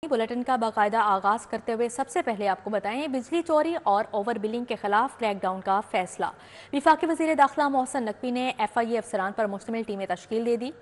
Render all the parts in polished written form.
Bulletin का बाकायदा आगाज करते हुए सबसे पहले आपको बताएं बिजली चोरी और ओवर बिलिंग के खिलाफ क्रैकडाउन का फैसला। वफाकी वज़ीर दाखिला मोहसिन नकवी ने FIA अफसरान पर मुश्तमिल टीमें तश्कील दे दी।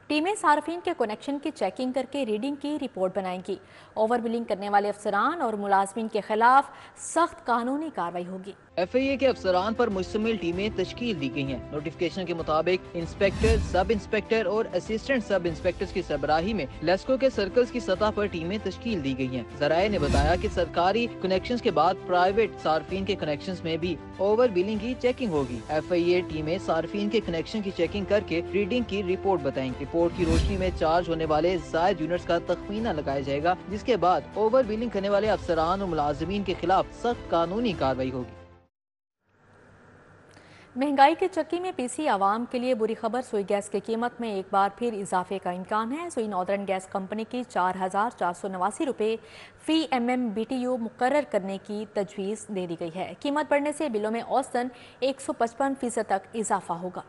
टीमें सार्फिन के कनेक्शन की चेकिंग करके रीडिंग की रिपोर्ट बनाएंगी। ओवर बिलिंग करने वाले अफसरान और मुलाजमीन के खिलाफ सख्त कानूनी कार्रवाई होगी। FIA के अफसरान पर मुश्तमिल टीमें तश्कील दी गई हैं। नोटिफिकेशन के मुताबिक इंस्पेक्टर, सब इंस्पेक्टर और असिस्टेंट सब इंस्पेक्टर्स की सरबराही में लेस्को के सर्कल्स की सतह पर टीमें तश्कील दी गई हैं। ज़राए ने बताया कि सरकारी कनेक्शंस के बाद प्राइवेट सार्फिन के कनेक्शंस में भी ओवर बिलिंग की चेकिंग होगी। FIA टीमें सार्फिन के कनेक्शन की चेकिंग करके रीडिंग की रिपोर्ट बताएंगी। रिपोर्ट की रोशनी में चार्ज होने वाले जायद यूनिट्स का तखमीना लगाया जाएगा, जिसके बाद ओवर बिलिंग करने वाले अफसरान और मुलाजिमीन के खिलाफ सख्त कानूनी कार्रवाई होगी। महंगाई के चक्की में पीसी आवाम के लिए बुरी खबर। सुई गैस की कीमत में एक बार फिर इजाफे का इम्कान है। सुई नॉर्दर्न गैस कंपनी की 4,489 रुपये फी MMBTU मुकर्रर करने की तजवीज़ दे दी गई है। कीमत बढ़ने से बिलों में औसतन 155% तक इजाफा होगा।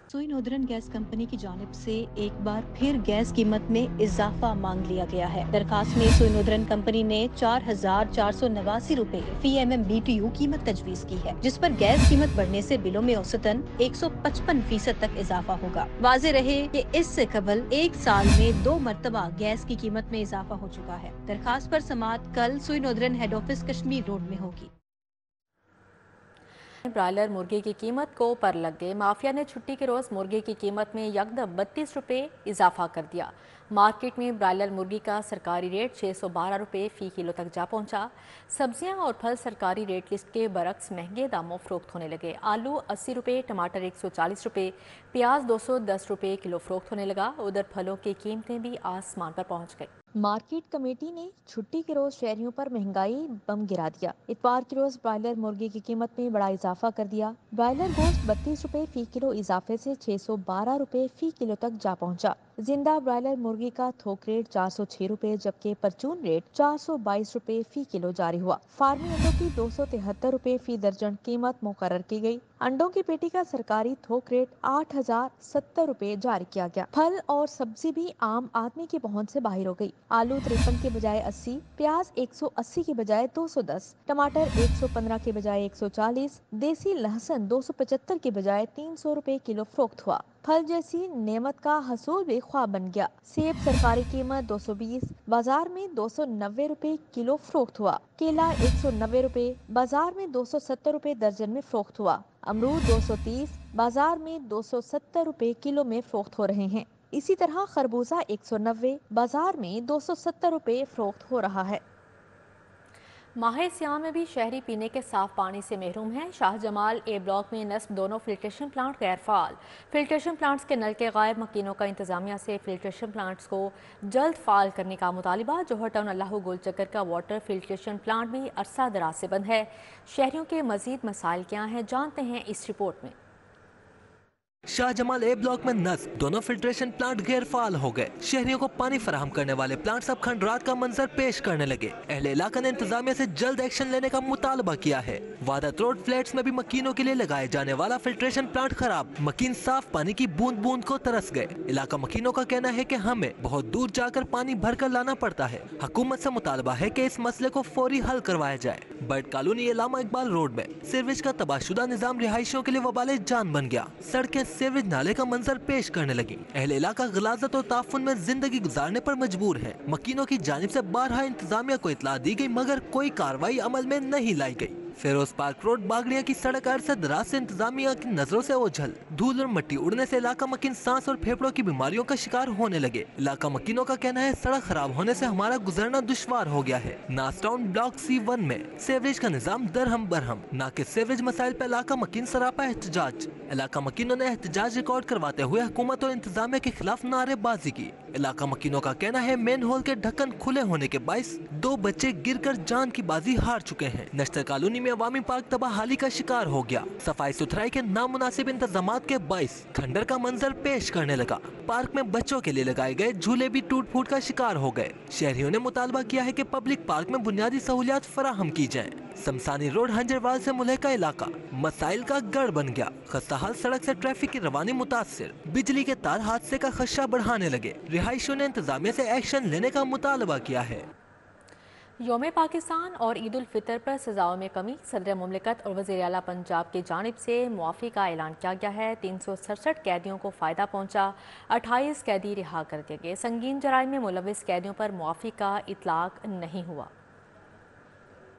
सुई नॉर्दर्न गैस कंपनी की जानिब से एक बार फिर गैस कीमत में इजाफा मांग लिया गया है। दरखास्त में सुई नॉर्दर्न कंपनी ने 4,489 रुपए फी MMBTU कीमत तजवीज़ की है, जिस पर गैस कीमत बढ़ने से बिलों में औसतन 155% तक इजाफा होगा। वाज़ेह रहे कि इससे कबल एक साल में 2 मरतबा गैस की कीमत में इजाफा हो चुका है। दरखास्त पर समाअत कल सुई northern head office Kashmir road में होगी। ब्रायलर मुर्गे की कीमत को पर लग गए। माफिया ने छुट्टी के रोज मुर्गे की कीमत में यकदम 32 रुपये इजाफा कर दिया। मार्केट में ब्रायलर मुर्गी का सरकारी रेट 612 रुपये फी किलो तक जा पहुंचा। सब्जियां और फल सरकारी रेट लिस्ट के बरक्स महंगे दामों फरोख्त होने लगे। आलू 80 रुपये, टमाटर 140 रुपये, प्याज 210 रुपये किलो फरोख्त होने लगा। उधर फलों की कीमतें भी आसमान पर पहुंच गई। मार्केट कमेटी ने छुट्टी के रोज शहरियों पर महंगाई बम गिरा दिया। इतवार के रोज ब्रायलर मुर्गी की कीमत में बड़ा इजाफा कर दिया। ब्रायलर गोश्त 32 रुपए फी किलो इजाफे से 612 रुपए फी किलो तक जा पहुंचा। जिंदा ब्रायलर मुर्गी का थोक रेट 406 रुपए जबकि परचून रेट 422 रुपए फी किलो जारी हुआ। फार्मी अंडों की 273 रुपए फी दर्जन कीमत मुकर्रर की गई। अंडों की पेटी का सरकारी थोक रेट 8,070 रुपए जारी किया गया। फल और सब्जी भी आम आदमी की पहुंच से बाहर हो गई। आलू 53 के बजाय 80, प्याज 180 के बजाय 210, टमाटर 115 के बजाय 140, देसी लहसुन 275 के बजाय 300 रुपए किलो फरोख्त हुआ। फल जैसी नेमत का हसूल भी ख्वाब बन गया। सेब सरकारी कीमत 220, बाजार में 290 रुपए किलो फरोख्त हुआ। केला 190 रुपए, बाजार में 270 रुपए दर्जन में फरोख्त हुआ। अमरूद 230, बाजार में 270 रुपए किलो में फरोख्त हो रहे हैं। इसी तरह खरबूजा 190, बाजार में 270 रुपए फरोख्त हो रहा है। माहे सियाम में भी शहरी पीने के साफ पानी से महरूम हैं। शाहजमाल A ब्लॉक में नस्ब दोनों फिल्ट्रेशन प्लांट गैर फाल। फिल्ट्रेशन प्लांट्स के नल के गायब मकीनों का इंतजामिया से फिल्ट्रेशन प्लांट्स को जल्द फाल करने का मुतालिबा। जोहर टाउन अल्लाह गोल चक्कर का वाटर फिल्ट्रेशन प्लांट भी अरसा दराज से बंद है। शहरियों के मजीद मसाइल क्या हैं, जानते हैं इस रिपोर्ट में। शाहजमाल A ब्लॉक में नस्ब दोनों फिल्ट्रेशन प्लांट गैर फाल हो गए। शहरियों को पानी फराहम करने वाले प्लांट अब खंडरात का मंजर पेश करने लगे। अहले इलाका ने इंतजामिया से जल्द एक्शन लेने का मुतालबा किया है। वादत रोड फ्लैट्स में भी मकीनों के लिए लगाए जाने वाला फिल्ट्रेशन प्लांट खराब। मकीन साफ पानी की बूंद बूंद को तरस गए। इलाका मकीनों का कहना है कि हमें बहुत दूर जाकर पानी भर कर लाना पड़ता है। हुकूमत से मुतालबा है कि इस मसले को फौरी हल करवाया जाए। बर्ड कॉलोनी इलामा इकबाल रोड में सीवरेज का तबाहशुदा निजाम रिहायशियों के लिए वबाले जान बन गया। सड़कें सीवरेज नाले का मंजर पेश करने लगी। अहले इलाका गिलाजत और ताफुन में जिंदगी गुजारने पर मजबूर है। मकीनों की जानिब से बारहा इंतजामिया को इतला दी गई मगर कोई कार्रवाई अमल में नहीं लाई गई। फेरोज पार्क रोड बागड़िया की सड़क अरसे दराज से इंतजामिया की नजरों से ओझल। धूल और मिट्टी उड़ने से इलाका मकीन सांस और फेफड़ों की बीमारियों का शिकार होने लगे। इलाका मकीनों का कहना है सड़क खराब होने से हमारा गुजरना दुश्वार हो गया है। नासटाउन ब्लॉक C1 में सीवरेज का निजाम दरहम बरहम। ना के सीवरेज मसाइल पर इलाका मकीन सरापा एहतजाज। इलाका मकीनों ने एहतजाज रिकॉर्ड करवाते हुए हुकूमत और इंतजामिया के खिलाफ नारेबाजी की। इलाका मकीनों का कहना है मेन होल के ढक्कन खुले होने के बाइस 2 बच्चे गिरकर जान की बाजी हार चुके हैं। नश्तर कॉलोनी में अवामी पार्क तबाहाली का शिकार हो गया। सफाई सुथराई के नामुनासिब इंतजामात के बाइस खंडर का मंजर पेश करने लगा। पार्क में बच्चों के लिए लगाए गए झूले भी टूट फूट का शिकार हो गए। शहरियों ने मुतालबा किया है कि पब्लिक पार्क में बुनियादी सहूलियात फराहम की जाएं। शमशानी रोड हंजरवाल से मुल्का इलाका मसाइल का गढ़ बन गया। खस्ताहाल सड़क से ट्रैफिक की रवानी मुतासिर। बिजली के तार हादसे का खदशा बढ़ाने लगे। रिहायशियों ने इंतजामिया से एक्शन लेने का मुतालबा किया है। यौम पाकिस्तान और ईद उल फितर पर सजाओं में कमी, सदर मुमलिकत और वज़ीर आला पंजाब की जानिब से मुआफ़ी का ऐलान किया गया है। 367 कैदियों को फ़ायदा पहुँचा, 28 कैदी रिहा कर दिए गए। संगीन जराइम में मुलविस कैदियों पर मुआफ़ी का इतलाक नहीं हुआ।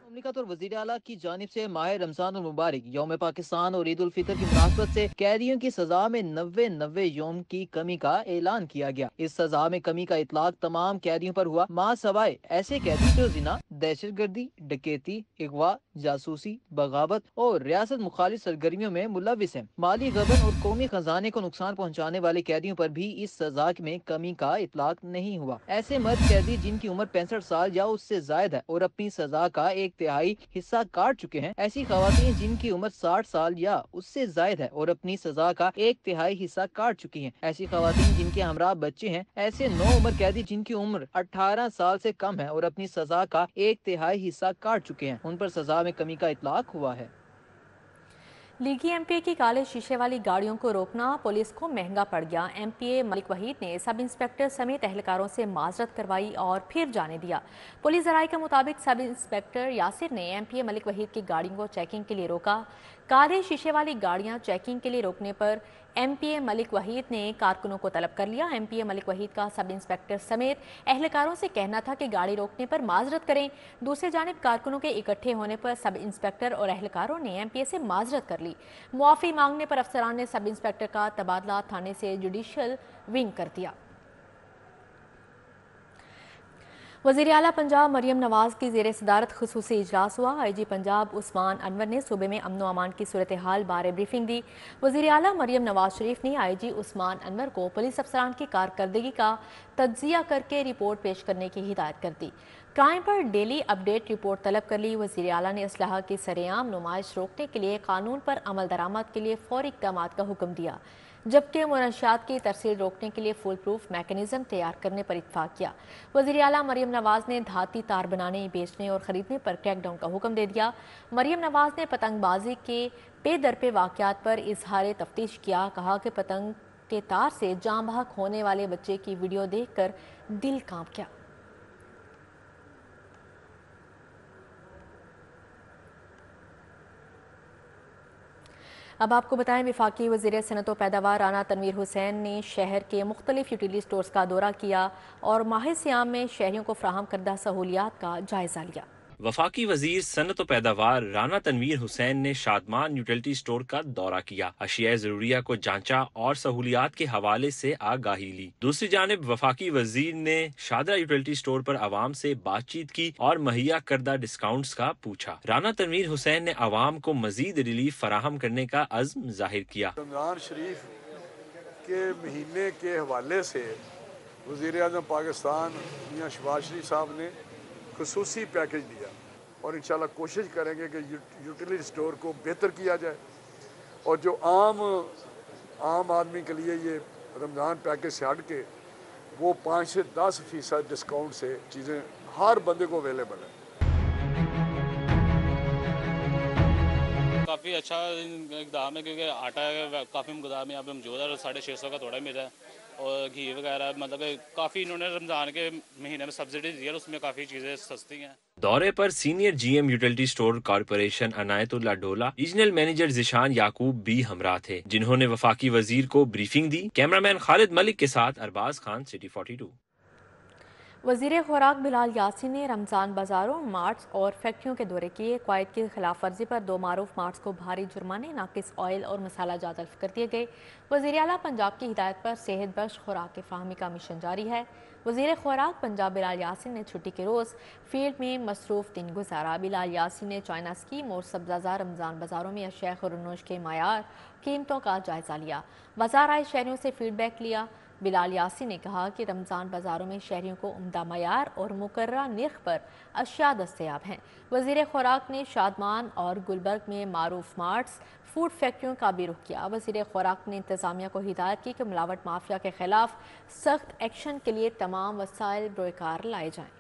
मुमलिकत और वज़ीर आला की जानिब से माह रमजान मुबारक, यौम पाकिस्तान और ईद उल फितर की मुनासबत से कैदियों की सजा में 90 यौम की कमी का ऐलान किया गया। इस सजा में कमी का इतलाक तमाम कैदियों पर हुआ, माँ सवाए ऐसे कैदी जो जिना, दहशत गर्दी, डकैती, अगवा, जासूसी, बगावत और रियासत मुखालिफ सरगर्मियों में मुलविस है। माली गबन और कौमी खजाने को नुकसान पहुँचाने वाले कैदियों पर भी इस सजा में कमी का इतलाक नहीं हुआ। ऐसे मर्द कैदी जिनकी उम्र 65 साल या उससे जायद है और अपनी सजा का एक तिहाई हिस्सा काट चुके हैं, ऐसी खवातीन जिनकी उम्र 60 साल या उससे जायद है और अपनी सजा का एक तिहाई हिस्सा काट चुकी हैं, ऐसी खवातीन जिनके हमरा बच्चे हैं, ऐसे 9 उम्र कैदी जिनकी उम्र 18 साल से कम है और अपनी सजा का एक तिहाई हिस्सा काट चुके हैं, उन पर सजा में कमी का इतलाक हुआ है। लीगी एमपीए की काले शीशे वाली गाड़ियों को रोकना पुलिस को महंगा पड़ गया। एमपीए मलिक वहीद ने सब इंस्पेक्टर समेत एहलकारों से माजरत करवाई और फिर जाने दिया। पुलिस जराये के मुताबिक सब इंस्पेक्टर यासिर ने एमपीए मलिक वहीद की गाड़ियों को चेकिंग के लिए रोका। काले शीशे वाली गाड़ियां चेकिंग के लिए रोकने पर एमपीए मलिक वहीद ने कारकुनों को तलब कर लिया। एमपीए मलिक वहीद का सब इंस्पेक्टर समेत एहलकारों से कहना था कि गाड़ी रोकने पर माजरत करें। दूसरी जानिब कारकुनों के इकट्ठे होने पर सब इंस्पेक्टर और एहलकारों ने एमपीए से माजरत कर ली। मुआफ़ी मांगने पर अफसरान ने सब इंस्पेक्टर का तबादला थाने से जुडिशल विंग कर दिया। वज़ीर आला पंजाब मरियम नवाज की ज़ेर सदारत खुसूसी इजलास हुआ। IG पंजाब उस्मान अनवर ने सूबे में अमन व अमान की सूरत हाल बारे ब्रीफिंग दी। वज़ीर आला मरियम नवाज शरीफ ने IG उस्मान अनवर को पुलिस अफसरान की कारकर्दगी का तज्जिया करके रिपोर्ट पेश करने की हिदायत कर दी। क्राइम पर डेली अपडेट रिपोर्ट तलब कर ली। वज़ीर आला ने असलहा की सरेआम नुमाइश रोकने के लिए कानून पर अमल दरामद के लिए फौरी इक़दाम का हुक्म दिया, जबकि मुनशियात की तरसील रोकने के लिए फुल प्रूफ मैकेनिज्म तैयार करने पर इत्फाक किया। वज़ीर आला मरियम नवाज ने धाती तार बनाने, बेचने और ख़रीदने पर क्रैकडाउन का हुक्म दे दिया। मरियम नवाज ने पतंगबाजी के पे दर पे वाक़यात पर इजहार तफ्तीश किया। कहा कि पतंग के तार से जाँ बहक होने वाले बच्चे की वीडियो देख कर दिल कांप गया। अब आपको बताएं, वफाकी वज़ीर सनअत व पैदावार राना तनवीर हुसैन ने शहर के मुख्तलिफ यूटिलिटी स्टोर्स का दौरा किया और माह सियाम में शहरियों को फ्राहम करदा सहूलियात का जायजा लिया। वफाकी वजीर सनत व पैदावार राना तनवीर हुसैन ने शादमान यूटिलिटी स्टोर का दौरा किया, अशिया जरूरिया को जांचा और सहूलियात के हवाले से आगाही ली। दूसरी जानिब वफाकी वजीर ने शादरा यूटिलिटी स्टोर पर आवाम से बातचीत की और मुहैया करदा डिस्काउंट्स का पूछा। राना तनवीर हुसैन ने आवाम को मजीद रिलीफ फराहम करने का अज़्म जाहिर किया। रमज़ान शरीफ के महीने के हवाले से वज़ीर आज़म पाकिस्तान मियां शहबाज शरीफ साहब ने खुसूसी पैकेज दिया और इंशाल्लाह कोशिश करेंगे कि यूटिलिटी स्टोर को बेहतर किया जाए और जो आम आदमी के लिए ये रमज़ान पैकेज से हट के वो 5 से 10% डिस्काउंट से चीज़ें हर बंदे को अवेलेबल है। काफ़ी अच्छा इकदाम है क्योंकि आटा काफ़ी मकदार में यहाँ पे मौजूद है और 650 का थोड़ा मिल रहा है और घी वगैरह, मतलब काफ़ी इन्होंने रमज़ान के महीने में सब्सिडी दी है, उसमें काफ़ी चीज़ें सस्ती हैं। दौरे पर senior GM utility store corporation Anayatullah Dola, regional manager Zeeshan याकूब भी हमरा थे, जिन्होंने वफाकी वजीर को ब्रीफिंग दी। कैमरामैन खालिद मलिक के साथ अरबाज खान, सिटी 42। वज़ीर खुराक बिलाल यासीन ने रमज़ान बाज़ारों, मार्ट्स और फैक्ट्रियों के दौरे किए। क़वायद की खिलाफ वर्जी पर 2 मारूफ मार्ट्स को भारी जुर्माने, नाकिस ऑयल और मसाला जात तल्फ कर दिए गए। वज़ीर आला पंजाब की हिदायत पर सेहत बख्श खुराक की फ़राहमी का मिशन जारी है। वज़ीर खुराक पंजाब बिलाल यासीन ने छुट्टी के रोज़ फील्ड में मसरूफ़ दिन गुजारा। बिलाल यासीन ने चाइना स्कीम और सब्ज़ाज़ा रमज़ान बाज़ारों में अशिया खुरनोश के मायार, कीमतों का जायज़ा लिया। बाज़ार आए शहरियों से फीडबैक लिया। बिलाल यासीन ने कहा कि रमज़ान बाज़ारों में शहरियों को उम्दा मयार और मुकर्रर निर्ख पर अशिया दस्तयाब हैं। वज़ीर खुराक ने शादमान और गुलबर्ग में मारूफ मार्ट्स, फूड फैक्ट्रियों का भी रुख किया। वज़ीर खुराक ने इंतज़ामिया को हिदायत की कि मिलावट माफिया के खिलाफ सख्त एक्शन के लिए तमाम वसाइल बरोकार लाए जाएँ।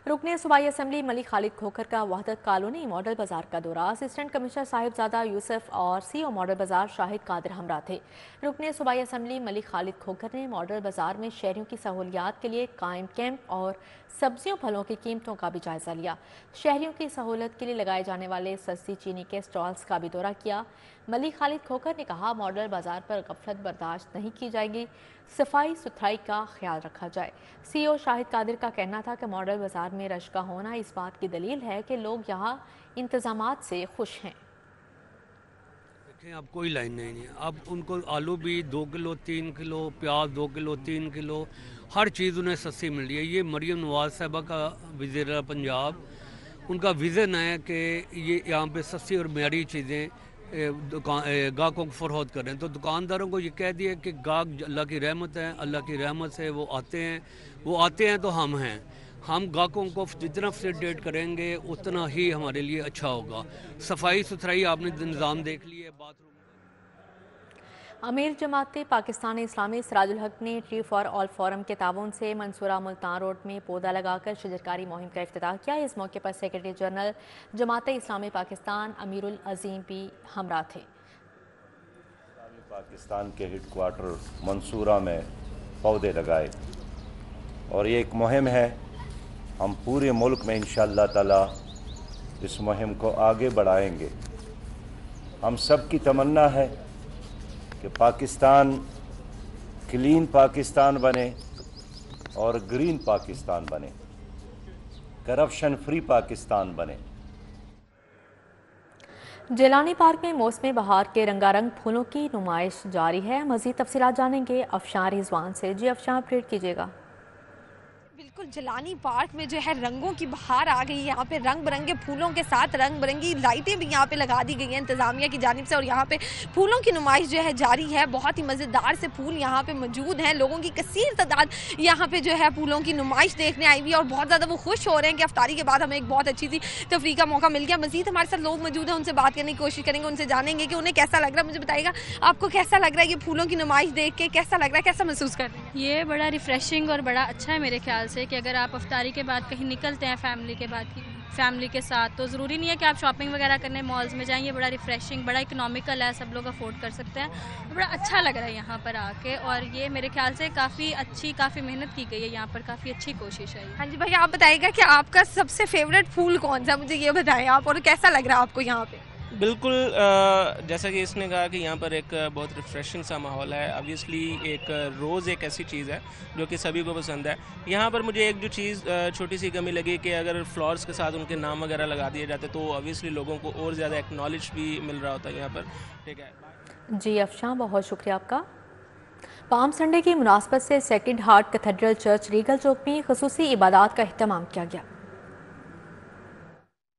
रुकने सूबाई असम्बली मलिक खालिद खोखर का वहदत कॉलोनी मॉडल बाजार का दौरा। असिस्टेंट कमिश्नर साहिबजादा यूसुफ और सीओ मॉडल बाजार शाहिद कादिर हमरा थे। रुकने सूबाई असम्बली मलिक खालिद खोखर ने मॉडल बाजार में शहरियों की सहूलियात के लिए कायम कैंप और सब्जियों फलों की कीमतों का भी जायजा लिया। शहरियों की सहूलत के लिए लगाए जाने वाले सस्ती चीनी के स्टॉल्स का भी दौरा किया। मलिक खालिद खोखर ने कहा, मॉडल बाजार पर गफलत बर्दाश्त नहीं की जाएगी, सफाई सुथराई का ख्याल रखा जाए। सीओ शाहिद कादिर का कहना था कि मॉडल बाजार में रश का होना इस बात की दलील है कि लोग यहाँ इंतजामात से खुश हैं। देखें, अब कोई लाइन नहीं है। अब उनको आलू भी 2 किलो 3 किलो, प्याज 2 किलो 3 किलो, हर चीज़ उन्हें सस्ती मिल रही है। ये मरियम नवाज साहबा का वज़ीर पंजाब, उनका विज़न है कि ये यहाँ पे सस्ती और मयारी चीज़ें गाहकों को फरोख्त करें। तो दुकानदारों को ये कह दिया कि गाहक अल्लाह की रहमत है, अल्लाह की रहमत से वो आते हैं तो हम हैं। हम गाहकों को जितना फैसिलिटेट करेंगे उतना ही हमारे लिए अच्छा होगा। सफाई सुथराई आपने निज़ाम देख लिया है। बाथरूम अमीर जमात पाकिस्तान इस्लामी सिराजुल हक ने ट्री फॉर ऑल फोरम के ताउन से मंसूरा मुल्तान रोड में पौधा लगाकर शजरकारी मुहिम का इफ्तिताह किया। इस मौके पर सेक्रेटरी जनरल जमात इस्लामी पाकिस्तान अमीरुल अजीम भी हमरा थे। पाकिस्तान के हेडक्वार्टर मंसूरा में पौधे लगाए और ये एक मुहिम है। हम पूरे मुल्क में इंशाअल्लाह ताला इस मुहिम को आगे बढ़ाएंगे। हम सब की तमन्ना है कि पाकिस्तान क्लीन पाकिस्तान बने और ग्रीन पाकिस्तान बने, करप्शन फ्री पाकिस्तान बने। जेलानी पार्क में मौसम बहार के रंगारंग फूलों की नुमाइश जारी है। मज़ीद तफसीलात जानेंगे अफशान रिजवान से। जी अफशान, अपडेट कीजिएगा। बिल्कुल, जिलानी पार्क में जो है रंगों की बहार आ गई है। यहाँ पे रंग बिरंगे फूलों के साथ रंग बिरंगी लाइटें भी यहाँ पे लगा दी गई हैं इंतज़ामिया की जानिब से और यहाँ पे फूलों की नुमाइश जो है जारी है। बहुत ही मज़ेदार से फूल यहाँ पे मौजूद हैं। लोगों की कसीर तादाद यहाँ पे जो है फूलों की नुमाइश देखने आई हुई है और बहुत ज़्यादा वो खुश हो रहे हैं कि अफ्तारी के बाद हमें एक बहुत अच्छी सी तफरीह का मौका मिल गया। मज़ीद हमारे साथ लोग मौजूद हैं, उनसे बात करने की कोशिश करेंगे, उनसे जानेंगे कि उन्हें कैसा लग रहा है। मुझे बताइएगा, आपको कैसा लग रहा है ये फूलों की नुमाइश देख के? कैसा लग रहा है, कैसा महसूस कर रहे हैं? ये बड़ा रिफ्रेशिंग और बड़ा अच्छा है मेरे ख्याल से कि अगर आप अफ्तारी के बाद कहीं निकलते हैं फैमिली के साथ, तो ज़रूरी नहीं है कि आप शॉपिंग वगैरह करने मॉल्स में जाएं। ये बड़ा रिफ्रेशिंग, बड़ा इकोनॉमिकल है, सब लोग अफोर्ड कर सकते हैं। बड़ा अच्छा लग रहा है यहाँ पर आके और ये मेरे ख्याल से काफ़ी मेहनत की गई है यहाँ पर, काफ़ी अच्छी कोशिश है। हाँ जी भाई, आप बताइएगा कि आपका सबसे फेवरेट फूल कौन सा, मुझे ये बताएं आप, और कैसा लग रहा है आपको यहाँ पे? बिल्कुल, जैसा कि इसने कहा कि यहाँ पर एक बहुत रिफ्रेशिंग सा माहौल है। ऑब्वियसली एक रोज़ एक ऐसी चीज़ है जो कि सभी को पसंद है। यहाँ पर मुझे एक जो चीज़ छोटी सी कमी लगी कि अगर फ्लावर्स के साथ उनके नाम वगैरह लगा दिए जाते तो ऑब्वियसली लोगों को और ज़्यादा एक्नॉलेज भी मिल रहा होता है यहाँ पर। ठीक है जी अफशान, बहुत शुक्रिया आपका। पाम संडे की मुनासबत से sacred heart cathedral church Regal Chowk में खसूसी इबादत का अहतमाम किया गया।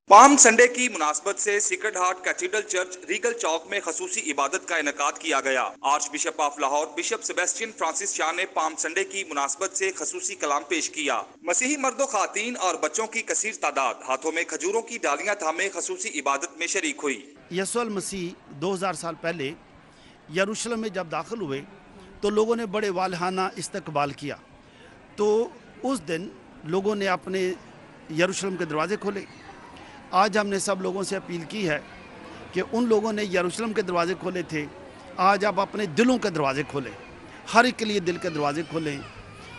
पाम संडे की मुनासबत से secret heart cathedral church Regal Chowk में खसूसी इबादत का इनेकाद किया गया। Archbishop of Lahore bishop Sebastian Francis Shah ने पाम संडे की मुनासबत से खसूसी कलाम पेश किया। मसीही मर्दों, खातीन और बच्चों की कसीर तादाद हाथों में खजूरों की डालियां थामे खसूसी इबादत में शरीक हुई। यसुअल मसीह 2000 साल पहले यरूशलेम में जब दाखिल हुए तो लोगों ने बड़े वालहाना इस्तकबाल किया। तो उस दिन लोगों ने अपने यरूशलेम के दरवाजे खोले। आज हमने सब लोगों से अपील की है कि उन लोगों ने यरूशलेम के दरवाजे खोले थे, आज आप अपने दिलों के दरवाजे खोलें। हर एक के लिए दिल के दरवाजे खोलें।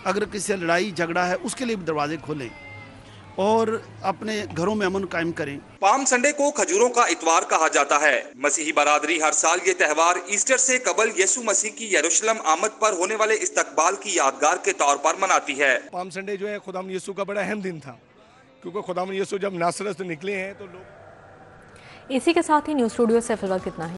अगर किसी से लड़ाई झगड़ा है उसके लिए भी दरवाजे खोलें और अपने घरों में अमन कायम करें। पाम संडे को खजूरों का इतवार कहा जाता है। मसीही बरादरी हर साल ये त्यौहार ईस्टर से कबल यीशु मसीह की यरूशलेम आमद पर होने वाले इस्तकबाल की यादगार के तौर पर मनाती है। पाम संडे जो है खुदाम यीशु का बड़ा अहम दिन था, क्योंकि खुदाम यीशु जब नासरत से निकले हैं तो लोग। इसी के साथ ही न्यूज़ स्टूडियो से फिलहाल कितना ही।